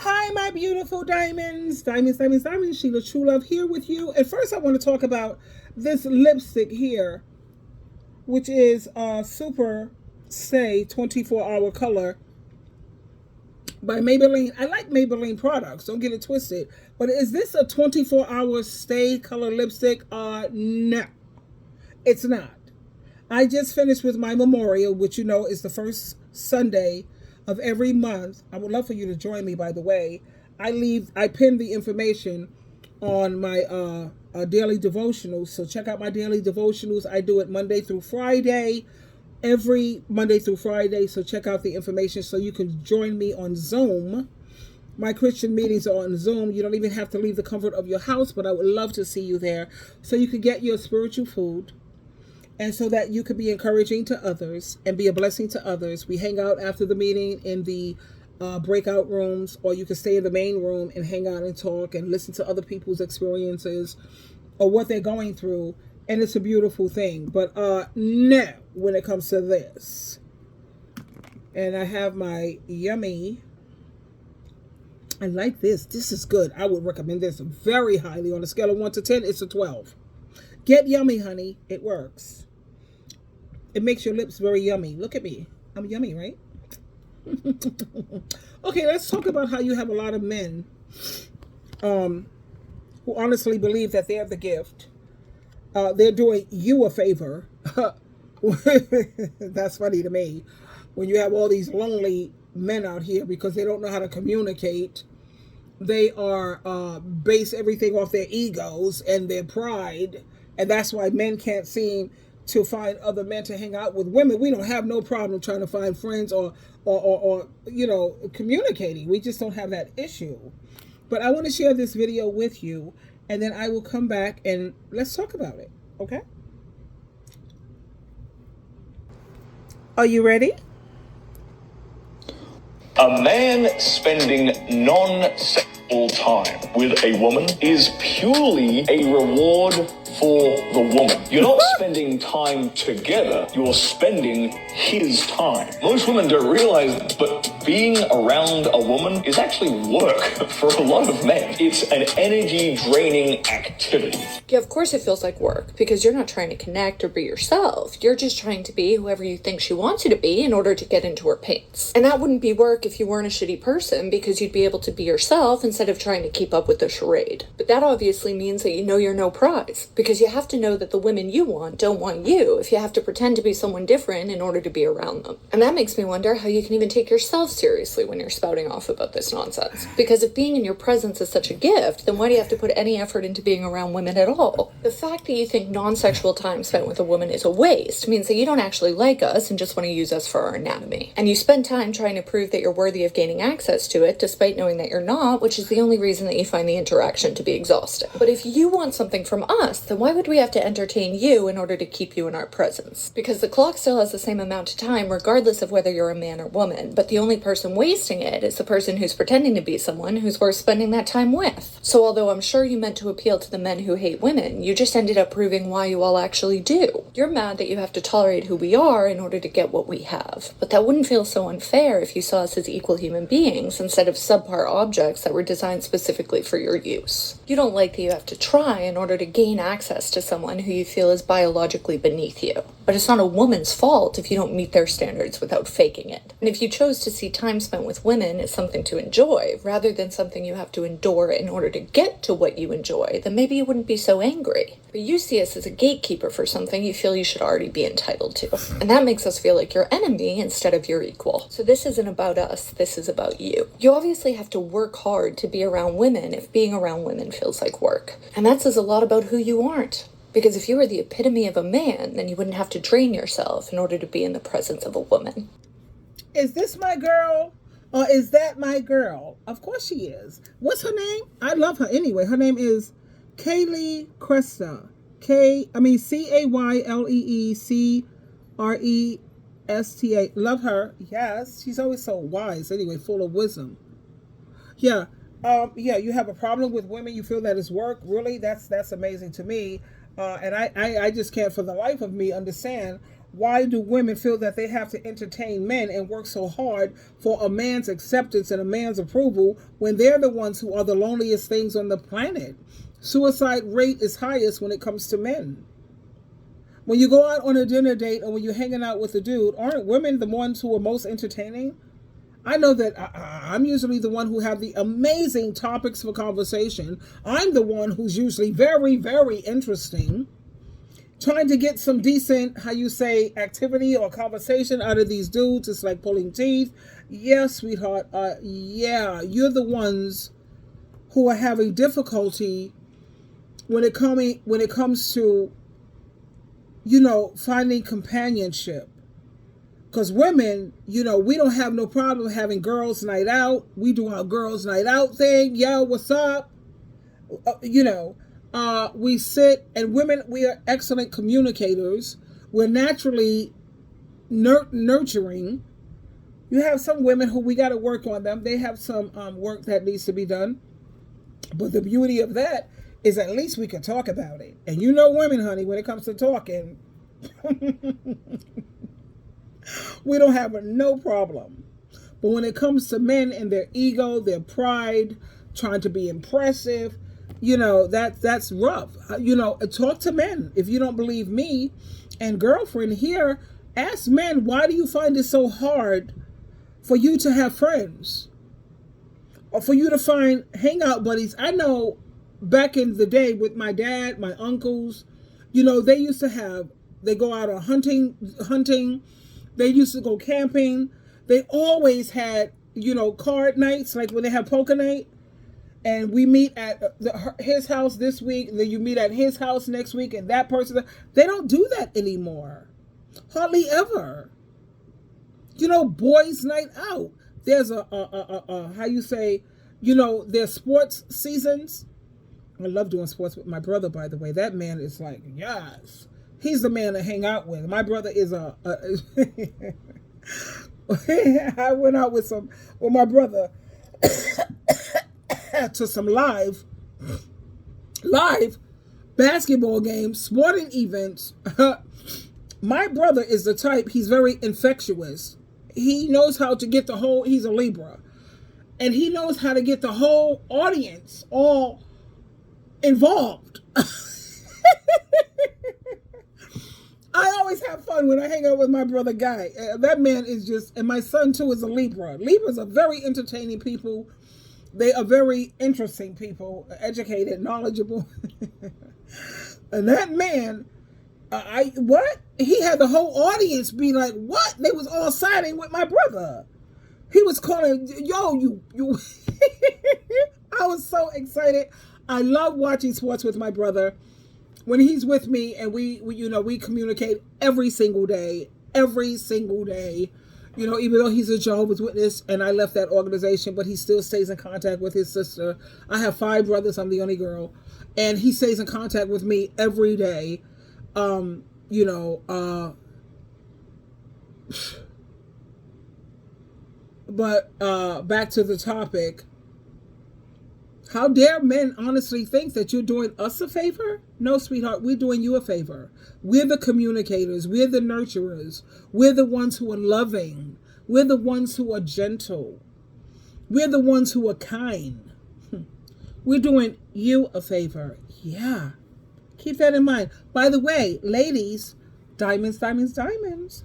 Hi, my beautiful diamonds. Diamonds. SheilaTruelove here with you. And first, I want to talk about this lipstick here, which is Super Stay 24-Hour Color by Maybelline. I like Maybelline products, don't get it twisted. But is this a 24-hour stay color lipstick? No, it's not. I just finished with my memorial, which you know is the first Sunday of every month. I would love for you to join me, by the way. I pin the information on my daily devotionals. So check out my daily devotionals. I do it Monday through Friday, every Monday through Friday. So check out the information so you can join me on Zoom. My Christian meetings are on Zoom. You don't even have to leave the comfort of your house, but I would love to see you there so you can get your spiritual food and so that you could be encouraging to others and be a blessing to others. We hang out after the meeting in the breakout rooms, or you can stay in the main room and hang out and talk and listen to other people's experiences or what they're going through. And it's a beautiful thing. But no, when it comes to this. And I have my yummy. I like this. This is good. I would recommend this very highly. On a scale of 1 to 10, it's a 12. Get yummy, honey. It works. It makes your lips very yummy. Look at me. I'm yummy, right? Okay, let's talk about how you have a lot of men who honestly believe that they're the gift. They're doing you a favor. That's funny to me. When you have all these lonely men out here because they don't know how to communicate. They are base everything off their egos and their pride. And that's why men can't seem to find other men to hang out with. Women, we don't have no problem trying to find friends or you know, communicating. We just don't have that issue. But I want to share this video with you, and then I will come back and let's talk about it. Okay? Are you ready? A man spending non-sexual time with a woman is purely a reward for the woman. You're not spending time together, you're spending his time. Most women don't realize that, but being around a woman is actually work for a lot of men. It's an energy-draining activity. Yeah, of course it feels like work, because you're not trying to connect or be yourself. You're just trying to be whoever you think she wants you to be in order to get into her pants. And that wouldn't be work if you weren't a shitty person, because you'd be able to be yourself instead of trying to keep up with the charade. But that obviously means that you know you're no prize, because you have to know that the women you want don't want you if you have to pretend to be someone different in order to be around them. And that makes me wonder how you can even take yourself seriously when you're spouting off about this nonsense. Because if being in your presence is such a gift, then why do you have to put any effort into being around women at all? The fact that you think non-sexual time spent with a woman is a waste means that you don't actually like us and just want to use us for our anatomy. And you spend time trying to prove that you're worthy of gaining access to it despite knowing that you're not, which is the only reason that you find the interaction to be exhausting. But if you want something from us, then why would we have to entertain you in order to keep you in our presence? Because the clock still has the same amount of time regardless of whether you're a man or woman, but the only person wasting it is the person who's pretending to be someone who's worth spending that time with. So although I'm sure you meant to appeal to the men who hate women, you just ended up proving why you all actually do. You're mad that you have to tolerate who we are in order to get what we have. But that wouldn't feel so unfair if you saw us as equal human beings instead of subpar objects that were designed specifically for your use. You don't like that you have to try in order to gain access to someone who you feel is biologically beneath you. But it's not a woman's fault if you don't meet their standards without faking it. And if you chose to see time spent with women as something to enjoy, rather than something you have to endure in order to get to what you enjoy, then maybe you wouldn't be so angry. But you see us as a gatekeeper for something you feel you should already be entitled to. And that makes us feel like your enemy instead of your equal. So this isn't about us, this is about you. You obviously have to work hard to be around women if being around women feels like work. And that says a lot about who you aren't. Because if you were the epitome of a man, then you wouldn't have to drain yourself in order to be in the presence of a woman. Is this my girl? Or is that my girl? Of course she is. What's her name? I love her anyway. Her name is Kaylee Cresta. Cayleecresta. Love her. Yes. She's always so wise anyway, full of wisdom. Yeah. You have a problem with women. You feel that it's work. Really? That's amazing to me. And I just can't for the life of me understand Why do women feel that they have to entertain men and work so hard for a man's acceptance and a man's approval when they're the ones who are the loneliest things on the planet? Suicide rate is highest when it comes to men. When you go out on a dinner date or when you're hanging out with a dude, aren't women the ones who are most entertaining? I know that I'm usually the one who have the amazing topics for conversation. I'm the one who's usually very, very interesting, trying to get some decent, how you say, activity or conversation out of these dudes. It's like pulling teeth. Yeah, sweetheart. Yeah, you're the ones who are having difficulty when it comes to, finding companionship. Because women, we don't have no problem having girls' night out. We do our girls' night out thing. Yo, what's up? We sit, and women, we are excellent communicators. We're naturally nurturing. You have some women who we got to work on them. They have some work that needs to be done. But the beauty of that is at least we can talk about it. And women, honey, when it comes to talking, we don't have no problem. But when it comes to men and their ego, their pride, trying to be impressive, that's rough. Talk to men. If you don't believe me, and girlfriend here, ask men, why do you find it so hard for you to have friends? Or for you to find hangout buddies? I know back in the day with my dad, my uncles, they used to they go out on hunting. They used to go camping. They always had, card nights, like when they have poker night. And we meet at his house this week. Then you meet at his house next week. And that person, they don't do that anymore. Hardly ever. Boys' night out. There's how you say, there's sports seasons. I love doing sports with my brother, by the way. That man is like, yes. He's the man to hang out with. My brother is I went out with my brother to some live basketball games, sporting events. My brother is the type, he's very infectious. He knows how to get he's a Libra. And he knows how to get the whole audience all involved. I always have fun when I hang out with my brother Guy. That man is just, and my son too is a Libra. Libras are very entertaining people. They are very interesting people, educated, knowledgeable. And that man, he had the whole audience be like, what? They was all siding with my brother. He was calling, yo, you. I was so excited. I love watching sports with my brother. When he's with me and we communicate every single day, even though he's a Jehovah's Witness and I left that organization, but he still stays in contact with his sister. I have 5 brothers. I'm the only girl. And he stays in contact with me every day. But back to the topic. How dare men honestly think that you're doing us a favor? No, sweetheart, we're doing you a favor. We're the communicators. We're the nurturers. We're the ones who are loving. We're the ones who are gentle. We're the ones who are kind. We're doing you a favor. Yeah. Keep that in mind. By the way, ladies, diamonds, diamonds, diamonds.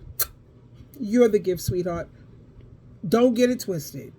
You're the gift, sweetheart. Don't get it twisted.